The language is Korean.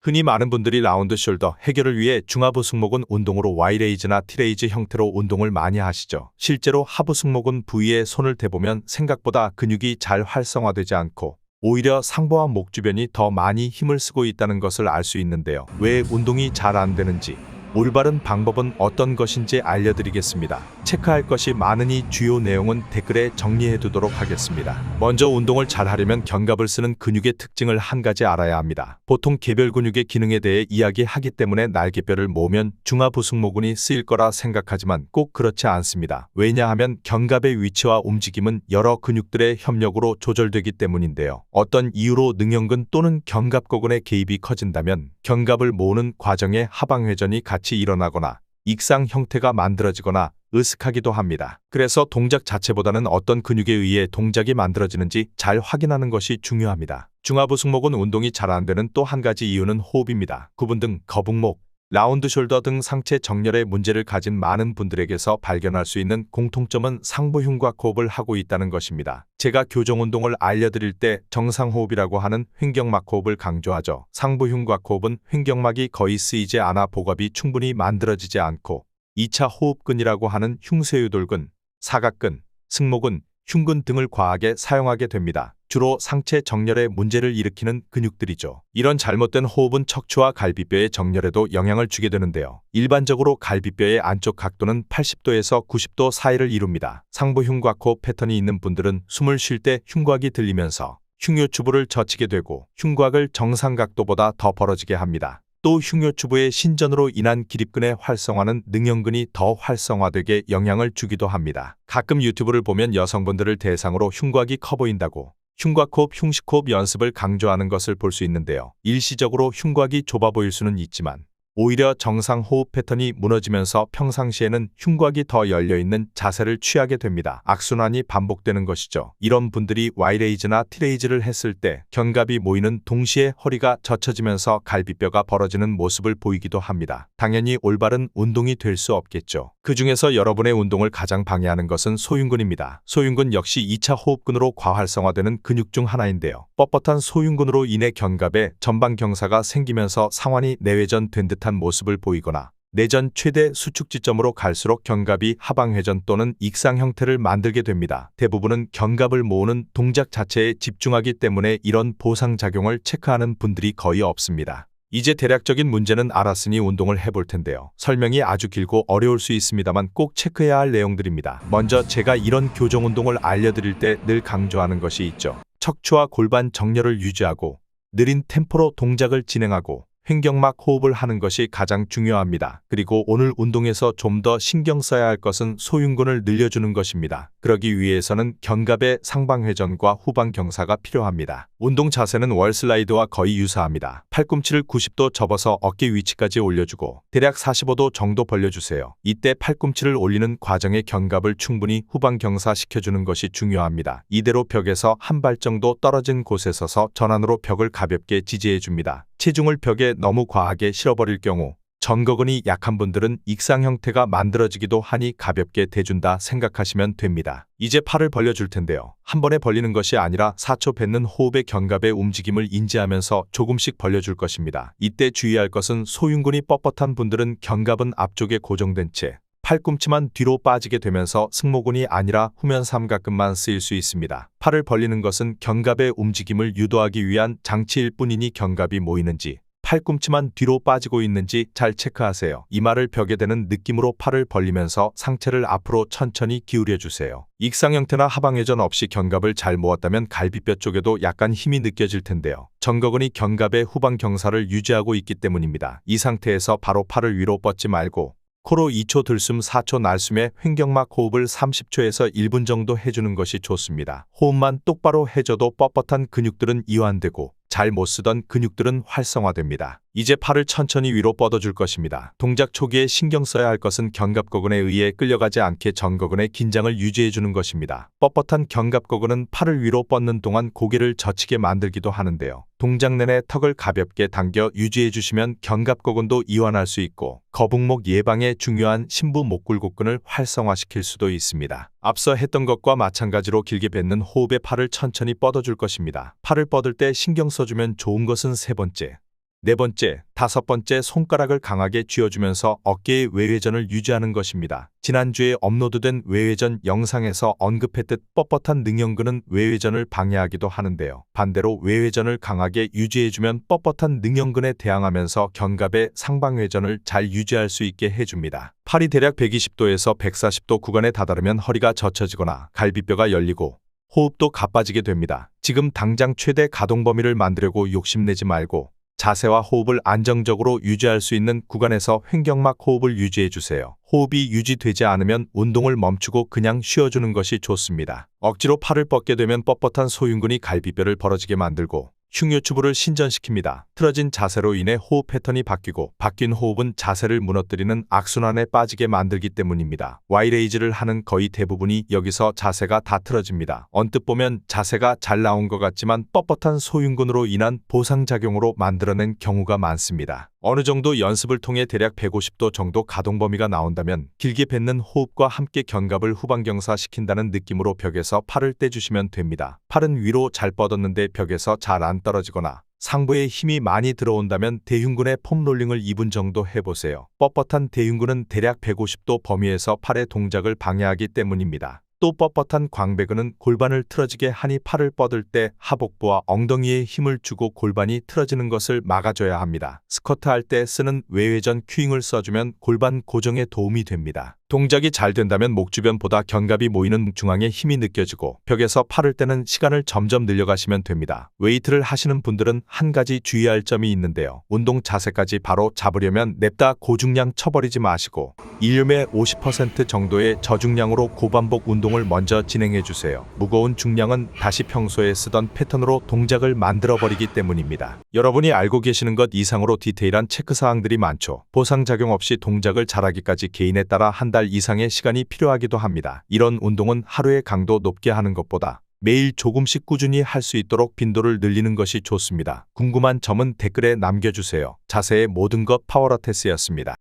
흔히 많은 분들이 라운드 숄더 해결을 위해 중하부 승모근 운동으로 Y레이즈나 T레이즈 형태로 운동을 많이 하시죠. 실제로 하부 승모근 부위에 손을 대보면 생각보다 근육이 잘 활성화되지 않고 오히려 상부와 목 주변이 더 많이 힘을 쓰고 있다는 것을 알 수 있는데요. 왜 운동이 잘 안 되는지, 올바른 방법은 어떤 것인지 알려드리겠습니다. 체크할 것이 많으니 주요 내용은 댓글에 정리해두도록 하겠습니다. 먼저 운동을 잘 하려면 견갑을 쓰는 근육의 특징을 한 가지 알아야 합니다. 보통 개별 근육의 기능에 대해 이야기하기 때문에 날개뼈를 모으면 중하부승모근이 쓰일 거라 생각하지만 꼭 그렇지 않습니다. 왜냐하면 견갑의 위치와 움직임은 여러 근육들의 협력으로 조절되기 때문인데요. 어떤 이유로 능형근 또는 견갑거근의 개입이 커진다면 견갑을 모으는 과정에 하방회전이 같이 일어나거나 익상 형태가 만들어지거나 으슥하기도 합니다. 그래서 동작 자체보다는 어떤 근육에 의해 동작이 만들어지는지 잘 확인하는 것이 중요합니다. 중하부승모근 운동이 잘 안 되는 또 한 가지 이유는 호흡입니다. 구분 등 거북목, 라운드 숄더 등 상체 정렬에 문제를 가진 많은 분들에게서 발견할 수 있는 공통점은 상부 흉곽호흡을 하고 있다는 것입니다. 제가 교정운동을 알려드릴 때 정상호흡이라고 하는 횡격막 호흡을 강조하죠. 상부 흉곽호흡은 횡격막이 거의 쓰이지 않아 복압이 충분히 만들어지지 않고 2차 호흡근이라고 하는 흉쇄유돌근, 사각근, 승모근, 흉근 등을 과하게 사용하게 됩니다. 주로 상체 정렬에 문제를 일으키는 근육들이죠. 이런 잘못된 호흡은 척추와 갈비뼈의 정렬에도 영향을 주게 되는데요. 일반적으로 갈비뼈의 안쪽 각도는 80도에서 90도 사이를 이룹니다. 상부 흉곽호흡 패턴이 있는 분들은 숨을 쉴 때 흉곽이 들리면서 흉요추부를 젖히게 되고 흉곽을 정상 각도보다 더 벌어지게 합니다. 또 흉요추부의 신전으로 인한 기립근의 활성화는 능형근이 더 활성화되게 영향을 주기도 합니다. 가끔 유튜브를 보면 여성분들을 대상으로 흉곽이 커 보인다고 흉곽호흡, 흉식호흡 연습을 강조하는 것을 볼 수 있는데요. 일시적으로 흉곽이 좁아 보일 수는 있지만 오히려 정상 호흡 패턴이 무너지면서 평상시에는 흉곽이 더 열려있는 자세를 취하게 됩니다. 악순환이 반복되는 것이죠. 이런 분들이 Y레이즈나 T레이즈를 했을 때 견갑이 모이는 동시에 허리가 젖혀지면서 갈비뼈가 벌어지는 모습을 보이기도 합니다. 당연히 올바른 운동이 될 수 없겠죠. 그 중에서 여러분의 운동을 가장 방해하는 것은 소흉근입니다. 소흉근 역시 2차 호흡근으로 과활성화되는 근육 중 하나인데요. 뻣뻣한 소흉근으로 인해 견갑에 전방경사가 생기면서 상완이 내외전된 듯한 모습을 보이거나 내전 최대 수축 지점으로 갈수록 견갑이 하방회전 또는 익상 형태를 만들게 됩니다. 대부분은 견갑을 모으는 동작 자체에 집중하기 때문에 이런 보상작용을 체크하는 분들이 거의 없습니다. 이제 대략적인 문제는 알았으니 운동을 해볼 텐데요. 설명이 아주 길고 어려울 수 있습니다만 꼭 체크해야 할 내용들입니다. 먼저 제가 이런 교정운동을 알려드릴 때 늘 강조하는 것이 있죠. 척추와 골반 정렬을 유지하고 느린 템포로 동작을 진행하고 횡격막 호흡을 하는 것이 가장 중요합니다. 그리고 오늘 운동에서 좀 더 신경 써야 할 것은 소흉근을 늘려주는 것입니다. 그러기 위해서는 견갑의 상방회전과 후방경사가 필요합니다. 운동 자세는 월슬라이드와 거의 유사합니다. 팔꿈치를 90도 접어서 어깨 위치까지 올려주고 대략 45도 정도 벌려주세요. 이때 팔꿈치를 올리는 과정에 견갑을 충분히 후방경사시켜주는 것이 중요합니다. 이대로 벽에서 한 발 정도 떨어진 곳에 서서 전환으로 벽을 가볍게 지지해줍니다. 체중을 벽에 너무 과하게 실어버릴 경우 전거근이 약한 분들은 익상 형태가 만들어지기도 하니 가볍게 대준다 생각하시면 됩니다. 이제 팔을 벌려줄 텐데요. 한 번에 벌리는 것이 아니라 4초 뱉는 호흡의 견갑의 움직임을 인지하면서 조금씩 벌려줄 것입니다. 이때 주의할 것은 소흉근이 뻣뻣한 분들은 견갑은 앞쪽에 고정된 채 팔꿈치만 뒤로 빠지게 되면서 승모근이 아니라 후면 삼각근만 쓰일 수 있습니다. 팔을 벌리는 것은 견갑의 움직임을 유도하기 위한 장치일 뿐이니 견갑이 모이는지 팔꿈치만 뒤로 빠지고 있는지 잘 체크하세요. 이마를 벽에 대는 느낌으로 팔을 벌리면서 상체를 앞으로 천천히 기울여주세요. 익상 형태나 하방회전 없이 견갑을 잘 모았다면 갈비뼈 쪽에도 약간 힘이 느껴질 텐데요. 전거근이 견갑의 후방 경사를 유지하고 있기 때문입니다. 이 상태에서 바로 팔을 위로 뻗지 말고 코로 2초 들숨 4초 날숨에 횡격막 호흡을 30초에서 1분 정도 해주는 것이 좋습니다. 호흡만 똑바로 해줘도 뻣뻣한 근육들은 이완되고 잘 못 쓰던 근육들은 활성화됩니다. 이제 팔을 천천히 위로 뻗어줄 것입니다. 동작 초기에 신경 써야 할 것은 견갑거근에 의해 끌려가지 않게 전거근의 긴장을 유지해주는 것입니다. 뻣뻣한 견갑거근은 팔을 위로 뻗는 동안 고개를 젖히게 만들기도 하는데요. 동작 내내 턱을 가볍게 당겨 유지해주시면 견갑거근도 이완할 수 있고 거북목 예방에 중요한 심부 목굴곡근을 활성화시킬 수도 있습니다. 앞서 했던 것과 마찬가지로 길게 뱉는 호흡에 팔을 천천히 뻗어줄 것입니다. 팔을 뻗을 때 신경 써주면 좋은 것은 세 번째, 네 번째, 다섯 번째, 손가락을 강하게 쥐어주면서 어깨의 외회전을 유지하는 것입니다. 지난주에 업로드된 외회전 영상에서 언급했듯 뻣뻣한 능형근은 외회전을 방해하기도 하는데요. 반대로 외회전을 강하게 유지해주면 뻣뻣한 능형근에 대항하면서 견갑의 상방회전을 잘 유지할 수 있게 해줍니다. 팔이 대략 120도에서 140도 구간에 다다르면 허리가 젖혀지거나 갈비뼈가 열리고 호흡도 가빠지게 됩니다. 지금 당장 최대 가동 범위를 만들려고 욕심내지 말고 자세와 호흡을 안정적으로 유지할 수 있는 구간에서 횡격막 호흡을 유지해 주세요. 호흡이 유지되지 않으면 운동을 멈추고 그냥 쉬어주는 것이 좋습니다. 억지로 팔을 뻗게 되면 뻣뻣한 소흉근이 갈비뼈를 벌어지게 만들고 흉요추부를 신전시킵니다. 틀어진 자세로 인해 호흡 패턴이 바뀌고 바뀐 호흡은 자세를 무너뜨리는 악순환에 빠지게 만들기 때문입니다. Y레이즈를 하는 거의 대부분이 여기서 자세가 다 틀어집니다. 언뜻 보면 자세가 잘 나온 것 같지만 뻣뻣한 소흉근으로 인한 보상작용으로 만들어낸 경우가 많습니다. 어느 정도 연습을 통해 대략 150도 정도 가동 범위가 나온다면 길게 뱉는 호흡과 함께 견갑을 후방경사시킨다는 느낌으로 벽에서 팔을 떼주시면 됩니다. 팔은 위로 잘 뻗었는데 벽에서 잘 안 떨어지거나 상부에 힘이 많이 들어온다면 대흉근의 폼롤링을 2분 정도 해보세요. 뻣뻣한 대흉근은 대략 150도 범위에서 팔의 동작을 방해하기 때문입니다. 또 뻣뻣한 광배근은 골반을 틀어지게 하니 팔을 뻗을 때 하복부와 엉덩이에 힘을 주고 골반이 틀어지는 것을 막아줘야 합니다. 스쿼트 할 때 쓰는 외회전 큐잉을 써주면 골반 고정에 도움이 됩니다. 동작이 잘 된다면 목 주변보다 견갑이 모이는 중앙에 힘이 느껴지고 벽에서 팔을 떼는 시간을 점점 늘려가시면 됩니다. 웨이트를 하시는 분들은 한 가지 주의할 점이 있는데요. 운동 자세까지 바로 잡으려면 냅다 고중량 쳐버리지 마시고 이름의 50% 정도의 저중량으로 고반복 운동을 먼저 진행해 주세요. 무거운 중량은 다시 평소에 쓰던 패턴으로 동작을 만들어버리기 때문입니다. 여러분이 알고 계시는 것 이상으로 디테일한 체크사항들이 많죠. 보상작용 없이 동작을 잘하기까지 개인에 따라 한 달 이상의 시간이 필요하기도 합니다. 이런 운동은 하루의 강도 높게 하는 것보다 매일 조금씩 꾸준히 할 수 있도록 빈도를 늘리는 것이 좋습니다. 궁금한 점은 댓글에 남겨주세요. 자세의 모든 것 파워러테스였습니다.